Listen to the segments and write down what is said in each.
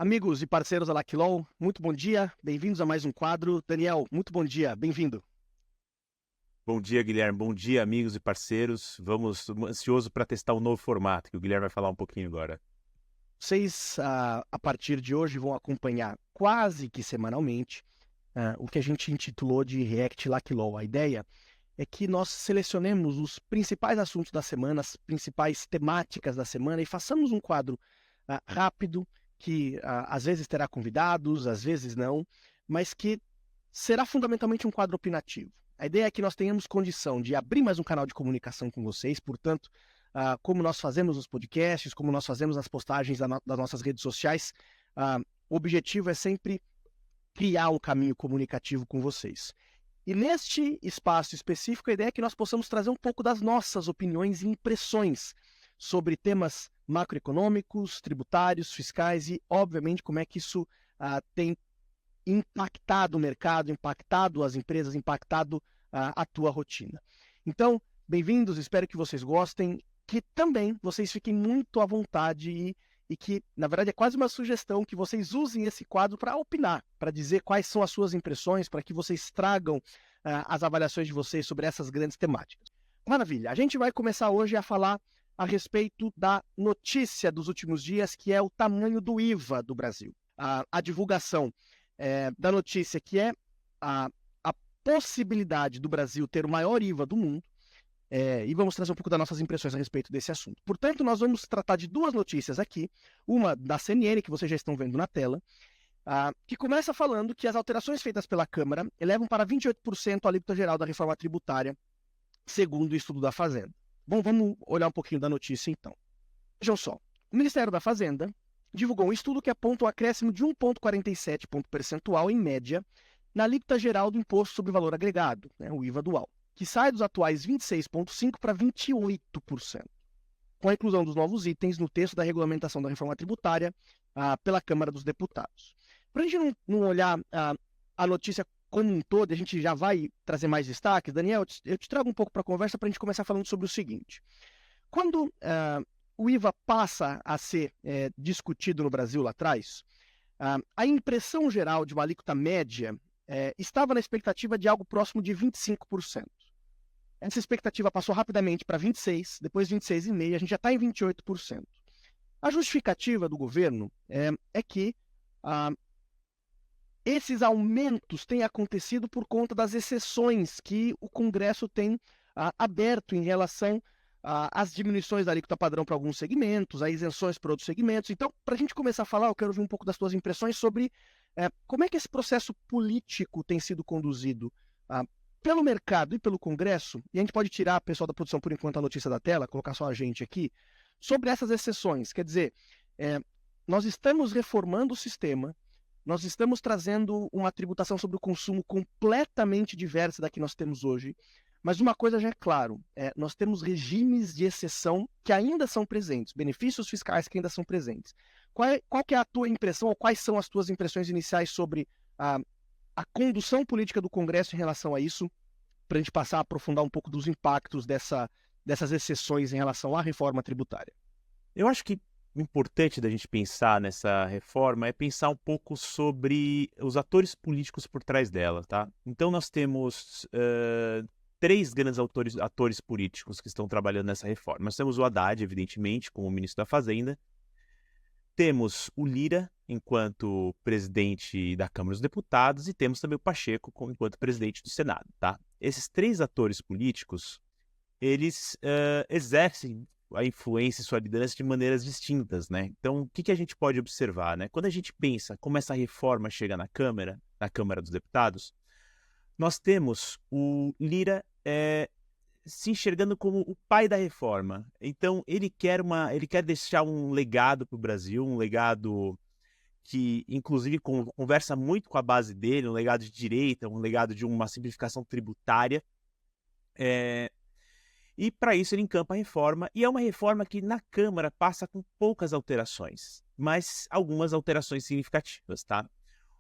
Amigos e parceiros da Laquilol, muito bom dia, bem-vindos a mais um quadro. Daniel, muito bom dia, bem-vindo. Bom dia, Guilherme. Bom dia, amigos e parceiros. Vamos ansioso para testar um novo formato, que o Guilherme vai falar um pouquinho agora. Vocês, a partir de hoje, vão acompanhar quase que semanalmente o que a gente intitulou de React Laquilol. A ideia é que nós selecionemos os principais assuntos da semana, as principais temáticas da semana e façamos um quadro rápido, que às vezes terá convidados, às vezes não, mas que será fundamentalmente um quadro opinativo. A ideia é que nós tenhamos condição de abrir mais um canal de comunicação com vocês, portanto, como nós fazemos nos podcasts, como nós fazemos nas postagens das nossas redes sociais, o objetivo é sempre criar um caminho comunicativo com vocês. E neste espaço específico, a ideia é que nós possamos trazer um pouco das nossas opiniões e impressões sobre temas macroeconômicos, tributários, fiscais e, obviamente, como é que isso tem impactado o mercado, impactado as empresas, impactado a tua rotina. Então, bem-vindos, espero que vocês gostem, que também vocês fiquem muito à vontade e que, na verdade, é quase uma sugestão que vocês usem esse quadro para opinar, para dizer quais são as suas impressões, para que vocês tragam as avaliações de vocês sobre essas grandes temáticas. Maravilha, a gente vai começar hoje a falar a respeito da notícia dos últimos dias, que é o tamanho do IVA do Brasil. A divulgação da notícia, que é a possibilidade do Brasil ter o maior IVA do mundo, e vamos trazer um pouco das nossas impressões a respeito desse assunto. Portanto, nós vamos tratar de duas notícias aqui, uma da CNN, que vocês já estão vendo na tela, que começa falando que as alterações feitas pela Câmara elevam para 28% a alíquota geral da reforma tributária, segundo o estudo da Fazenda. Bom, vamos olhar um pouquinho da notícia então. Vejam só, o Ministério da Fazenda divulgou um estudo que aponta um acréscimo de 1,47 ponto percentual, em média, na alíquota geral do Imposto sobre Valor Agregado, o IVA dual, que sai dos atuais 26,5% para 28%, com a inclusão dos novos itens no texto da regulamentação da reforma tributária pela Câmara dos Deputados. Para a gente não olhar a notícia como um todo, a gente já vai trazer mais destaques. Daniel, eu te trago um pouco para a conversa para a gente começar falando sobre o seguinte. Quando o IVA passa a ser discutido no Brasil lá atrás, a impressão geral de uma alíquota média estava na expectativa de algo próximo de 25%. Essa expectativa passou rapidamente para 26%, depois 26,5%, a gente já está em 28%. A justificativa do governo é que esses aumentos têm acontecido por conta das exceções que o Congresso tem aberto em relação às diminuições da alíquota padrão para alguns segmentos, as isenções para outros segmentos. Então, para a gente começar a falar, eu quero ouvir um pouco das tuas impressões sobre como é que esse processo político tem sido conduzido pelo mercado e pelo Congresso, e a gente pode tirar, pessoal da produção, por enquanto, a notícia da tela, colocar só a gente aqui, sobre essas exceções. Quer dizer, nós estamos reformando o sistema, nós estamos trazendo uma tributação sobre o consumo completamente diversa da que nós temos hoje, mas uma coisa já é claro, nós temos regimes de exceção que ainda são presentes, benefícios fiscais que ainda são presentes. Qual que é a tua impressão, ou quais são as tuas impressões iniciais sobre a condução política do Congresso em relação a isso, para a gente passar a aprofundar um pouco dos impactos dessas exceções em relação à reforma tributária? Eu acho que o importante da gente pensar nessa reforma é pensar um pouco sobre os atores políticos por trás dela, tá? Então nós temos três grandes atores políticos que estão trabalhando nessa reforma. Nós temos o Haddad, evidentemente, como ministro da Fazenda. Temos o Lira, enquanto presidente da Câmara dos Deputados, e temos também o Pacheco enquanto presidente do Senado, tá? Esses três atores políticos, eles exercem a influência e sua liderança de maneiras distintas, né? Então, o que a gente pode observar, né? Quando a gente pensa como essa reforma chega na Câmara dos Deputados, nós temos o Lira se enxergando como o pai da reforma. Então, ele quer deixar um legado para o Brasil, um legado que, inclusive, conversa muito com a base dele, um legado de direita, um legado de uma simplificação tributária. E, para isso, ele encampa a reforma, e é uma reforma que, na Câmara, passa com poucas alterações, mas algumas alterações significativas, tá?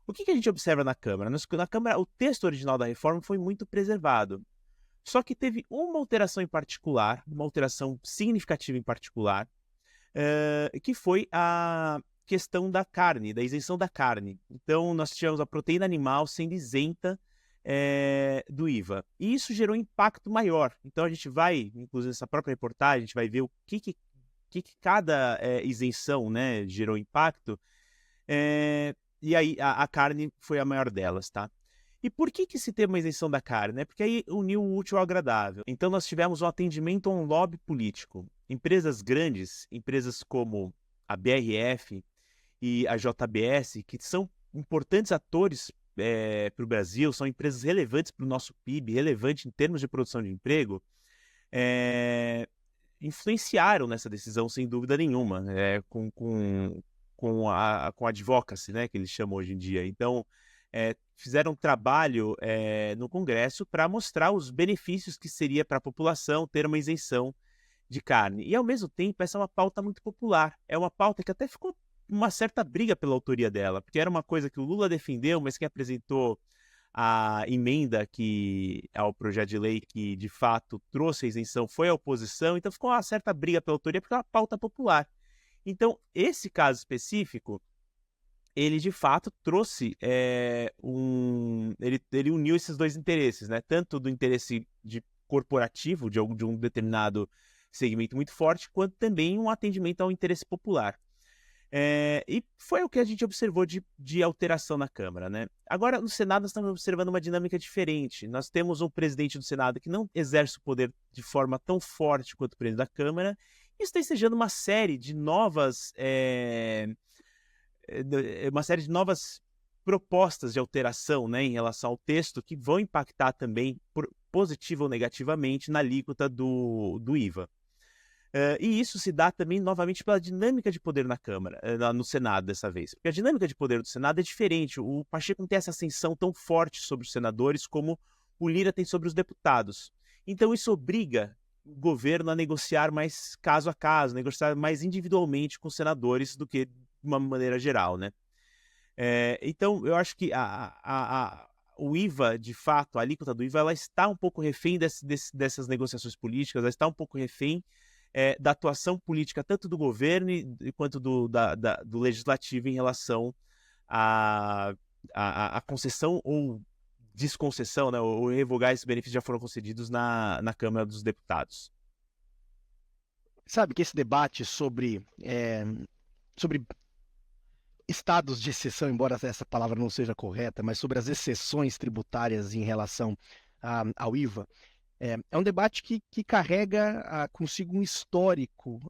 O que a gente observa na Câmara? Na Câmara, o texto original da reforma foi muito preservado. Só que teve uma alteração em particular, uma alteração significativa em particular, que foi a questão da carne, da isenção da carne. Então, nós tivemos a proteína animal sendo isenta do IVA. E isso gerou um impacto maior. Então, a gente vai, inclusive nessa própria reportagem, a gente vai ver o que cada isenção, né, gerou impacto. E aí, a carne foi a maior delas, tá? E por que se tem uma isenção da carne? Né? Porque aí uniu o útil ao agradável. Então, nós tivemos um atendimento a um lobby político. Empresas grandes, empresas como a BRF e a JBS, que são importantes atores para o Brasil, são empresas relevantes para o nosso PIB, relevantes em termos de produção de emprego, influenciaram nessa decisão, sem dúvida nenhuma, com a advocacy, né, que eles chamam hoje em dia. Então, fizeram um trabalho no Congresso para mostrar os benefícios que seria para a população ter uma isenção de carne. E, ao mesmo tempo, essa é uma pauta muito popular. É uma pauta que até ficou uma certa briga pela autoria dela, porque era uma coisa que o Lula defendeu, mas quem apresentou a emenda ao projeto de lei que, de fato, trouxe a isenção foi a oposição. Então, ficou uma certa briga pela autoria, porque é uma pauta popular. Então, esse caso específico, ele de fato trouxe ele uniu esses dois interesses, né? Tanto do interesse corporativo de um determinado segmento muito forte, quanto também um atendimento ao interesse popular. E foi o que a gente observou de alteração na Câmara, né? Agora, no Senado, nós estamos observando uma dinâmica diferente. Nós temos um presidente do Senado que não exerce o poder de forma tão forte quanto o presidente da Câmara, e está ensejando uma série de novas propostas de alteração, né, em relação ao texto, que vão impactar também, positiva ou negativamente, na alíquota do IVA. E isso se dá também, novamente, pela dinâmica de poder na Câmara, no Senado dessa vez. Porque a dinâmica de poder do Senado é diferente. O Pacheco não tem essa ascensão tão forte sobre os senadores como o Lira tem sobre os deputados. Então isso obriga o governo a negociar mais caso a caso, negociar mais individualmente com os senadores do que de uma maneira geral, né? Então, eu acho que o IVA, de fato, a alíquota do IVA, ela está um pouco refém dessas negociações políticas, ela está um pouco refém da atuação política, tanto do governo quanto do legislativo em relação à concessão ou desconcessão, né, ou revogar esses benefícios que já foram concedidos na Câmara dos Deputados. Sabe que esse debate sobre estados de exceção, embora essa palavra não seja correta, mas sobre as exceções tributárias em relação ao IVA, é um debate que carrega consigo um histórico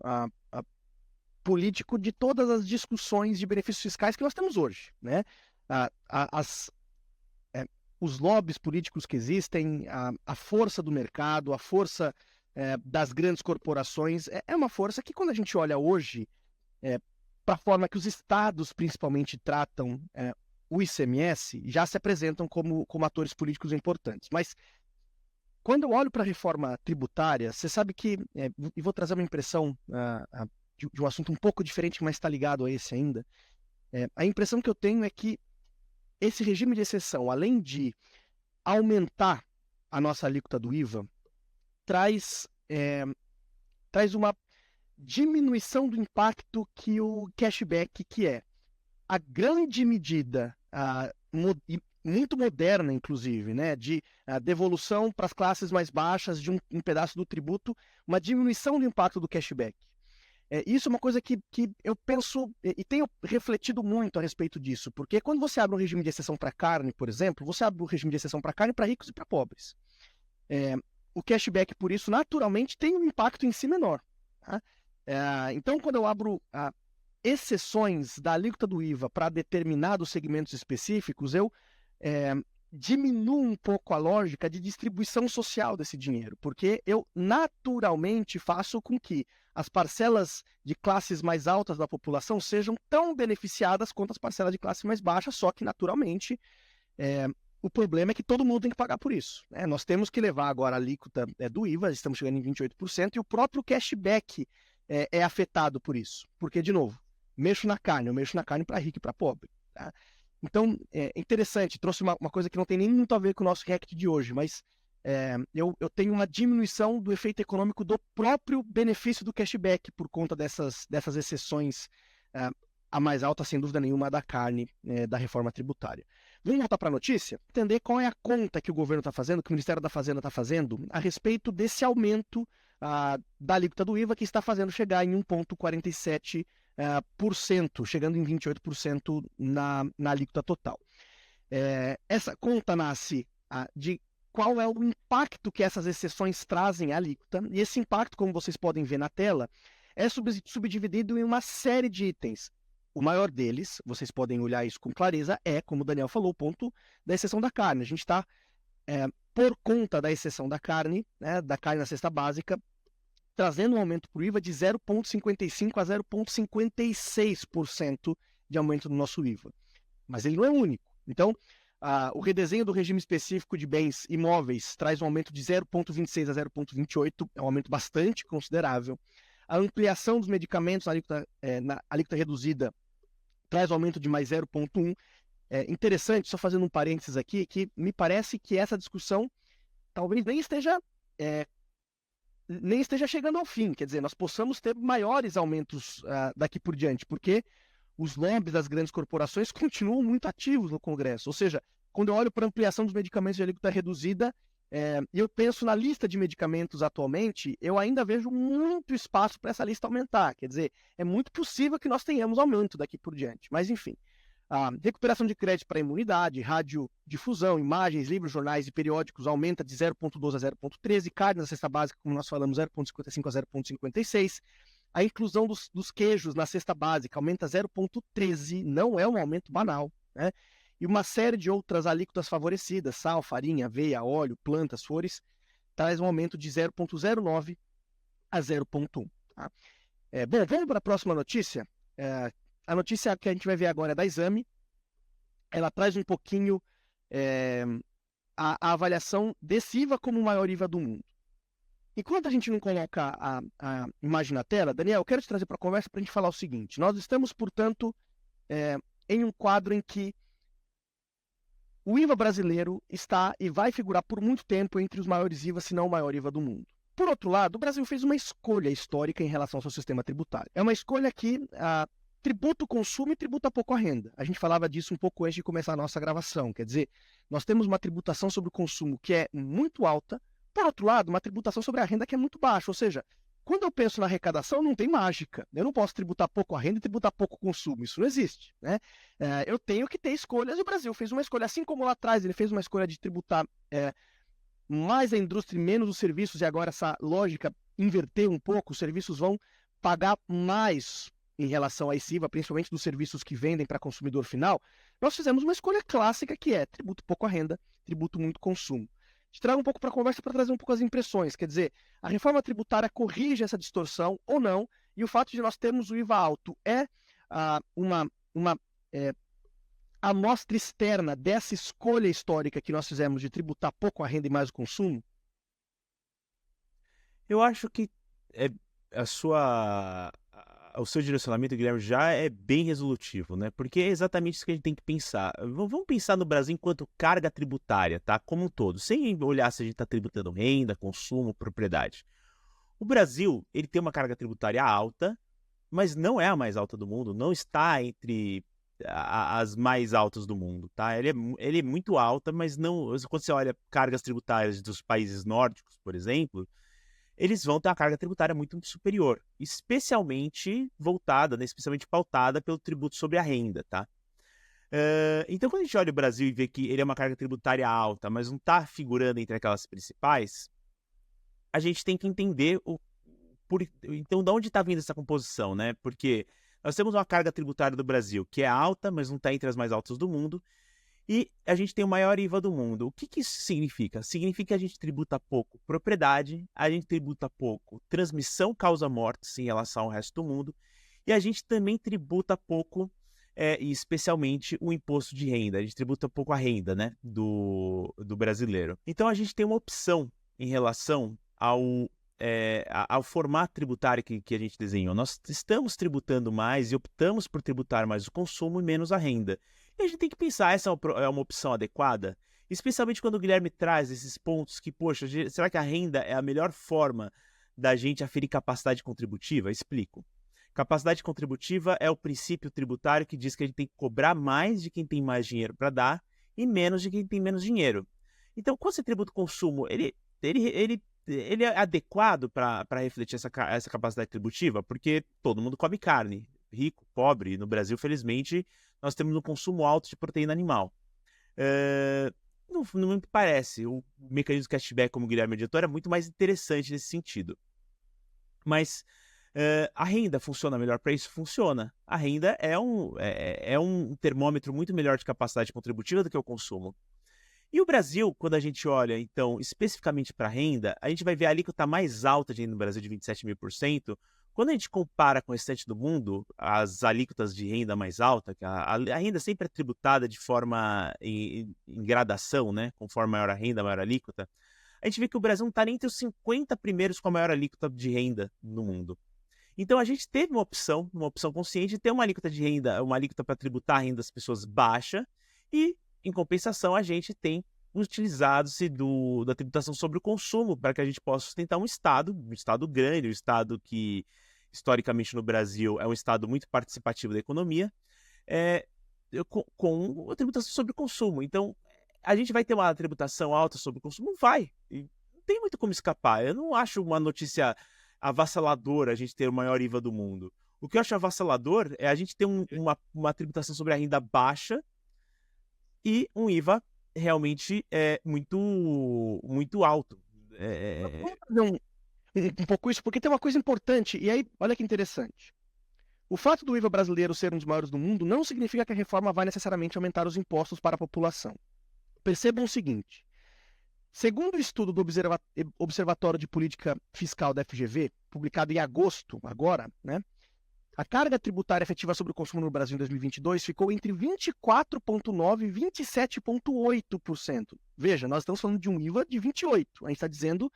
político de todas as discussões de benefícios fiscais que nós temos hoje, né? Os lobbies políticos que existem, a força do mercado, a força das grandes corporações, é uma força que, quando a gente olha hoje para a forma que os estados principalmente tratam o ICMS, já se apresentam como atores políticos importantes. Mas quando eu olho para a reforma tributária, você sabe que, e vou trazer uma impressão de um assunto um pouco diferente, mas está ligado a esse ainda, a impressão que eu tenho é que esse regime de exceção, além de aumentar a nossa alíquota do IVA, traz uma diminuição do impacto que o cashback, que é a grande medida muito moderna, inclusive, né, de devolução para as classes mais baixas de um pedaço do tributo, uma diminuição do impacto do cashback. Isso é uma coisa que eu penso e tenho refletido muito a respeito disso, porque quando você abre um regime de exceção para carne, por exemplo, você abre um regime de exceção para carne para ricos e para pobres. O cashback, por isso, naturalmente tem um impacto em si menor. Tá? Então, quando eu abro exceções da alíquota do IVA para determinados segmentos específicos, eu diminuo um pouco a lógica de distribuição social desse dinheiro, porque eu naturalmente faço com que as parcelas de classes mais altas da população sejam tão beneficiadas quanto as parcelas de classe mais baixa, só que naturalmente o problema é que todo mundo tem que pagar por isso. Né? Nós temos que levar agora a alíquota do IVA, estamos chegando em 28%, e o próprio cashback é afetado por isso. Porque, de novo, eu mexo na carne para rico e para pobre. Tá? Então, é interessante, trouxe uma coisa que não tem nem muito a ver com o nosso React de hoje, mas eu tenho uma diminuição do efeito econômico do próprio benefício do cashback por conta dessas exceções a mais alta, sem dúvida nenhuma, da carne da reforma tributária. Vamos voltar para a notícia? Entender qual é a conta que o governo está fazendo, que o Ministério da Fazenda está fazendo, a respeito desse aumento da alíquota do IVA, que está fazendo chegar em 1,47%, chegando em 28% na alíquota total. Essa conta nasce de qual é o impacto que essas exceções trazem à alíquota, e esse impacto, como vocês podem ver na tela, é subdividido em uma série de itens. O maior deles, vocês podem olhar isso com clareza, como o Daniel falou, o ponto da exceção da carne. A gente está, por conta da exceção da carne na cesta básica, trazendo um aumento para o IVA de 0,55% a 0,56% de aumento no nosso IVA. Mas ele não é único. Então, o redesenho do regime específico de bens imóveis traz um aumento de 0,26% a 0,28%, é um aumento bastante considerável. A ampliação dos medicamentos na alíquota reduzida traz um aumento de mais 0,1%. Interessante, só fazendo um parênteses aqui, que me parece que essa discussão talvez nem esteja chegando ao fim. Quer dizer, nós possamos ter maiores aumentos daqui por diante, porque os lobbies das grandes corporações continuam muito ativos no Congresso. Ou seja, quando eu olho para a ampliação dos medicamentos de alíquota reduzida, e eu penso na lista de medicamentos atualmente, eu ainda vejo muito espaço para essa lista aumentar. Quer dizer, é muito possível que nós tenhamos aumento daqui por diante. Mas, enfim, a recuperação de crédito para imunidade, radiodifusão, imagens, livros, jornais e periódicos aumenta de 0,12 a 0,13, carne na cesta básica, como nós falamos, 0,55 a 0,56. A inclusão dos queijos na cesta básica aumenta 0,13, não é um aumento banal, né? E uma série de outras alíquotas favorecidas, sal, farinha, aveia, óleo, plantas, flores, traz um aumento de 0,09 a 0,1. Tá? Bom, vamos para a próxima notícia. A notícia que a gente vai ver agora é da Exame. Ela traz um pouquinho a avaliação desse IVA como o maior IVA do mundo. Enquanto a gente não coloca a imagem na tela, Daniel, eu quero te trazer para a conversa para a gente falar o seguinte. Nós estamos, portanto, em um quadro em que o IVA brasileiro está e vai figurar por muito tempo entre os maiores IVAs, se não o maior IVA do mundo. Por outro lado, o Brasil fez uma escolha histórica em relação ao seu sistema tributário. É uma escolha que tributa o consumo e tributa pouco a renda. A gente falava disso um pouco antes de começar a nossa gravação. Quer dizer, nós temos uma tributação sobre o consumo que é muito alta, por outro lado, uma tributação sobre a renda que é muito baixa. Ou seja, quando eu penso na arrecadação, não tem mágica. Eu não posso tributar pouco a renda e tributar pouco o consumo. Isso não existe, né? Eu tenho que ter escolhas. E o Brasil fez uma escolha, assim como lá atrás ele fez uma escolha de tributar mais a indústria e menos os serviços, e agora essa lógica inverteu um pouco, os serviços vão pagar mais em relação a esse IVA, principalmente dos serviços que vendem para consumidor final. Nós fizemos uma escolha clássica que é tributo pouco a renda, tributo muito consumo. Te trago um pouco para a conversa para trazer um pouco as impressões. Quer dizer, a reforma tributária corrige essa distorção ou não, e o fato de nós termos o IVA alto é uma amostra externa dessa escolha histórica que nós fizemos de tributar pouco a renda e mais o consumo? Eu acho que o seu direcionamento, Guilherme, já é bem resolutivo, né? Porque é exatamente isso que a gente tem que pensar. Vamos pensar no Brasil enquanto carga tributária, tá? Como um todo, sem olhar se a gente está tributando renda, consumo, propriedade. O Brasil, ele tem uma carga tributária alta, mas não é a mais alta do mundo, não está entre as mais altas do mundo, tá? Ele é muito alta, mas não. Quando você olha cargas tributárias dos países nórdicos, por exemplo, eles vão ter uma carga tributária muito superior, especialmente voltada, né, especialmente pautada pelo tributo sobre a renda, tá? Então, quando a gente olha o Brasil e vê que ele é uma carga tributária alta, mas não está figurando entre aquelas principais, a gente tem que entender então de onde está vindo essa composição, né? Porque nós temos uma carga tributária do Brasil que é alta, mas não está entre as mais altas do mundo, e a gente tem o maior IVA do mundo. O que isso significa? Significa que a gente tributa pouco propriedade, a gente tributa pouco transmissão causa-mortes em relação ao resto do mundo, e a gente também tributa pouco, e especialmente o imposto de renda. A gente tributa pouco a renda, né, do brasileiro. Então a gente tem uma opção em relação ao formato tributário que a gente desenhou. Nós estamos tributando mais e optamos por tributar mais o consumo e menos a renda. E a gente tem que pensar, essa é uma opção adequada? Especialmente quando o Guilherme traz esses pontos que, poxa, será que a renda é a melhor forma da gente aferir capacidade contributiva? Explico. Capacidade contributiva é o princípio tributário que diz que a gente tem que cobrar mais de quem tem mais dinheiro para dar e menos de quem tem menos dinheiro. Então, quando você tributa o consumo, ele é adequado para refletir essa capacidade tributiva? Porque todo mundo come carne, rico, pobre. No Brasil, felizmente, nós temos um consumo alto de proteína animal. Não me parece. O mecanismo de cashback, como o Guilherme adiantou, era muito mais interessante nesse sentido. Mas a renda funciona melhor para isso? Funciona. A renda é um termômetro muito melhor de capacidade contributiva do que o consumo. E o Brasil, quando a gente olha, então, especificamente para a renda, a gente vai ver a alíquota mais alta de renda no Brasil, de 27.000%. Quando a gente compara com o restante do mundo, as alíquotas de renda mais alta, que a renda sempre é tributada de forma em gradação, né? Conforme maior a renda, maior a alíquota. A gente vê que o Brasil não está nem entre os 50 primeiros com a maior alíquota de renda no mundo. Então a gente teve uma opção consciente de ter uma alíquota de renda, uma alíquota para tributar a renda das pessoas baixa, e, em compensação, a gente tem utilizado-se da tributação sobre o consumo para que a gente possa sustentar um Estado grande, um Estado que, historicamente, no Brasil, é um Estado muito participativo da economia, com a tributação sobre o consumo. Então, a gente vai ter uma tributação alta sobre o consumo? Não vai. E não tem muito como escapar. Eu não acho uma notícia avassaladora a gente ter o maior IVA do mundo. O que eu acho avassalador é a gente ter uma tributação sobre a renda baixa e um IVA realmente muito, muito alto. Vamos fazer um pouco isso, porque tem uma coisa importante, e aí, olha que interessante. O fato do IVA brasileiro ser um dos maiores do mundo não significa que a reforma vai necessariamente aumentar os impostos para a população. Percebam o seguinte: segundo o estudo do Observatório de Política Fiscal da FGV, publicado em agosto, agora, né, a carga tributária efetiva sobre o consumo no Brasil em 2022 ficou entre 24,9% e 27,8%. Veja, nós estamos falando de um IVA de 28%. A gente está dizendo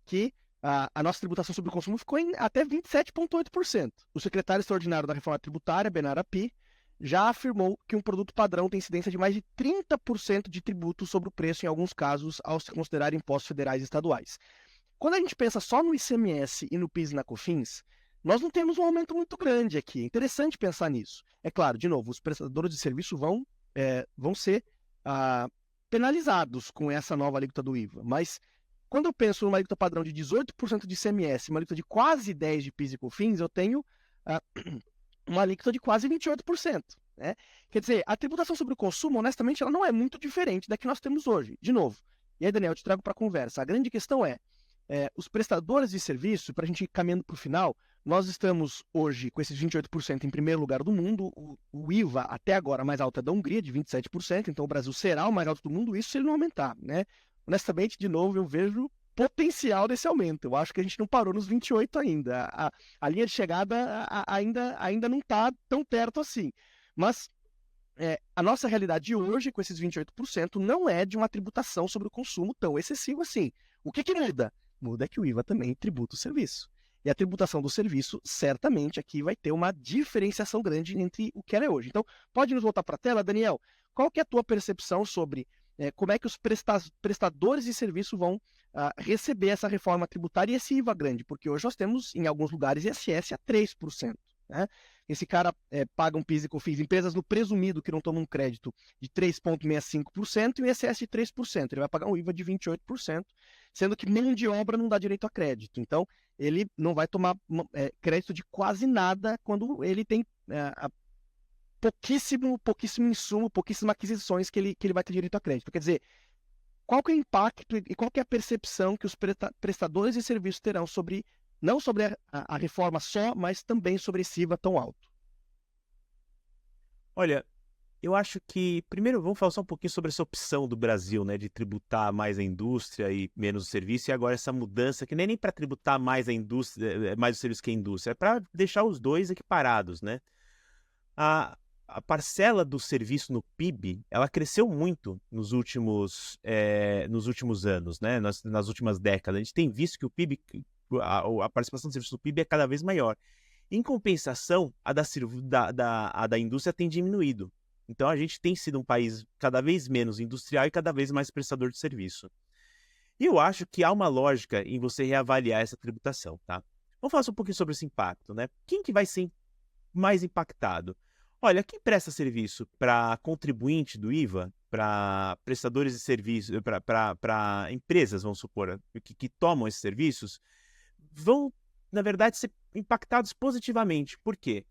que a nossa tributação sobre o consumo ficou em até 27,8%. O secretário extraordinário da reforma tributária, Benar Api, já afirmou que um produto padrão tem incidência de mais de 30% de tributo sobre o preço em alguns casos, ao se considerar impostos federais e estaduais. Quando a gente pensa só no ICMS e no PIS e na COFINS, nós não temos um aumento muito grande aqui. É interessante pensar nisso. É claro, de novo, os prestadores de serviço vão ser penalizados com essa nova alíquota do IVA. Mas quando eu penso numa alíquota padrão de 18% de ICMS, uma alíquota de quase 10% de PIS e COFINS, eu tenho uma alíquota de quase 28%. Né? Quer dizer, a tributação sobre o consumo, honestamente, ela não é muito diferente da que nós temos hoje. De novo, e aí, Daniel, eu te trago para a conversa. A grande questão os prestadores de serviço, para a gente ir caminhando para o final, nós estamos hoje com esses 28% em primeiro lugar do mundo. O IVA, até agora, mais alto é da Hungria, de 27%, então o Brasil será o mais alto do mundo, isso se ele não aumentar. Né? Honestamente, de novo, eu vejo potencial desse aumento. Eu acho que a gente não parou nos 28 ainda. A linha de chegada ainda não está tão perto assim. Mas a nossa realidade hoje, com esses 28%, não é de uma tributação sobre o consumo tão excessiva assim. O que muda? Muda que o IVA também tributa o serviço. E a tributação do serviço, certamente, aqui vai ter uma diferenciação grande entre o que era hoje. Então, pode nos voltar para a tela, Daniel? Qual que é a tua percepção sobre como é que os prestadores de serviço vão receber essa reforma tributária e esse IVA grande? Porque hoje nós temos, em alguns lugares, ISS a 3%. Né? Esse cara paga um PIS e COFINS, empresas no presumido que não tomam um crédito de 3,65% e um ISS de 3%. Ele vai pagar um IVA de 28%, sendo que mão de obra não dá direito a crédito. Então, ele não vai tomar crédito de quase nada quando ele tem pouquíssimo insumo, pouquíssimas aquisições que ele vai ter direito a crédito. Quer dizer, qual que é o impacto e qual que é a percepção que os prestadores de serviços terão sobre, não sobre a reforma só, mas também sobre esse IVA tão alto? Olha, eu acho que, primeiro, vamos falar só um pouquinho sobre essa opção do Brasil, né, de tributar mais a indústria e menos o serviço, e agora essa mudança, que nem para tributar mais a indústria, mais o serviço que a indústria, é para deixar os dois equiparados, né? A parcela do serviço no PIB, ela cresceu muito nos últimos anos, né? Nas últimas décadas. A gente tem visto que o PIB, a participação do serviço no PIB é cada vez maior. Em compensação, a da indústria tem diminuído. Então, a gente tem sido um país cada vez menos industrial e cada vez mais prestador de serviço. E eu acho que há uma lógica em você reavaliar essa tributação, tá? Vamos falar um pouquinho sobre esse impacto, né? Quem que vai ser mais impactado? Olha, quem presta serviço para contribuinte do IVA, para prestadores de serviço, para empresas, vamos supor, que tomam esses serviços, vão, na verdade, ser impactados positivamente. Por quê?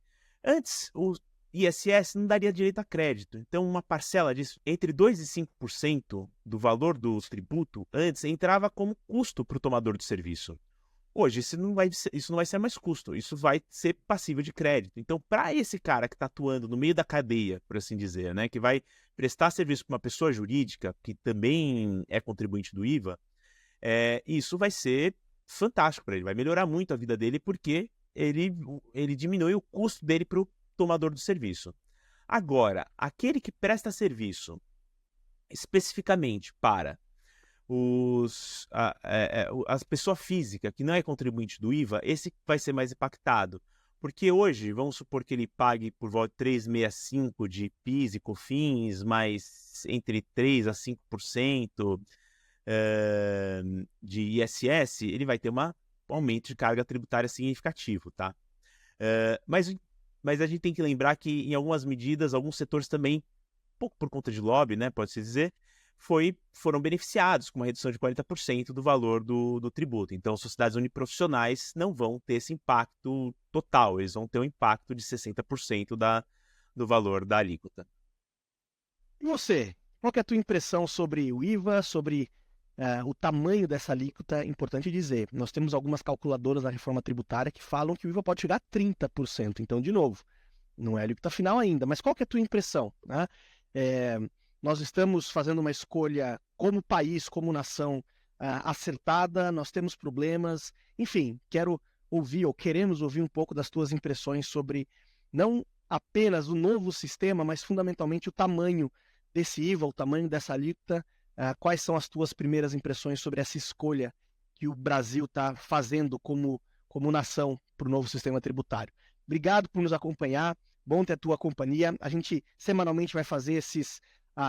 Antes, o ISS não daria direito a crédito. Então, uma parcela disso, entre 2% e 5% do valor do tributo, antes entrava como custo para o tomador de serviço. Hoje, isso não vai ser mais custo, isso vai ser passível de crédito. Então, para esse cara que está atuando no meio da cadeia, por assim dizer, né, que vai prestar serviço para uma pessoa jurídica, que também é contribuinte do IVA, isso vai ser fantástico para ele, vai melhorar muito a vida dele, porque ele diminui o custo dele para o tomador do serviço. Agora, aquele que presta serviço especificamente para as pessoa física que não é contribuinte do IVA, esse vai ser mais impactado. Porque hoje, vamos supor que ele pague por volta de 3,65 de PIS e COFINS, mais entre 3% a 5% de ISS, ele vai ter um aumento de carga tributária significativo, tá? Mas a gente tem que lembrar que, em algumas medidas, alguns setores também, pouco por conta de lobby, né, pode-se dizer, foram beneficiados com uma redução de 40% do valor do tributo. Então, sociedades uniprofissionais não vão ter esse impacto total, eles vão ter um impacto de 60% do valor da alíquota. E você? Qual que é a tua impressão sobre o IVA, sobre o tamanho dessa alíquota? Importante dizer, nós temos algumas calculadoras da reforma tributária que falam que o IVA pode chegar a 30%. Então, de novo, não é a alíquota final ainda, mas qual que é a tua impressão, né? Nós estamos fazendo uma escolha como país, como nação, acertada, nós temos problemas, enfim, queremos ouvir um pouco das tuas impressões sobre não apenas o novo sistema, mas fundamentalmente o tamanho desse IVA, o tamanho dessa alíquota. Quais são as tuas primeiras impressões sobre essa escolha que o Brasil está fazendo como nação para o novo sistema tributário? Obrigado por nos acompanhar, bom ter a tua companhia. A gente semanalmente vai fazer esses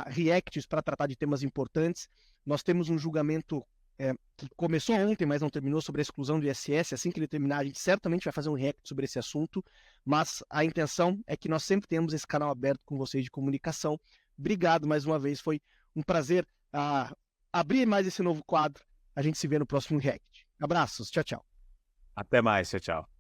reacts para tratar de temas importantes. Nós temos um julgamento que começou ontem, mas não terminou, sobre a exclusão do ISS. Assim que ele terminar, a gente certamente vai fazer um react sobre esse assunto, mas a intenção é que nós sempre temos esse canal aberto com vocês de comunicação. Obrigado mais uma vez, foi um prazer abrir mais esse novo quadro. A gente se vê no próximo react. Abraços, tchau, tchau. Até mais, tchau, tchau.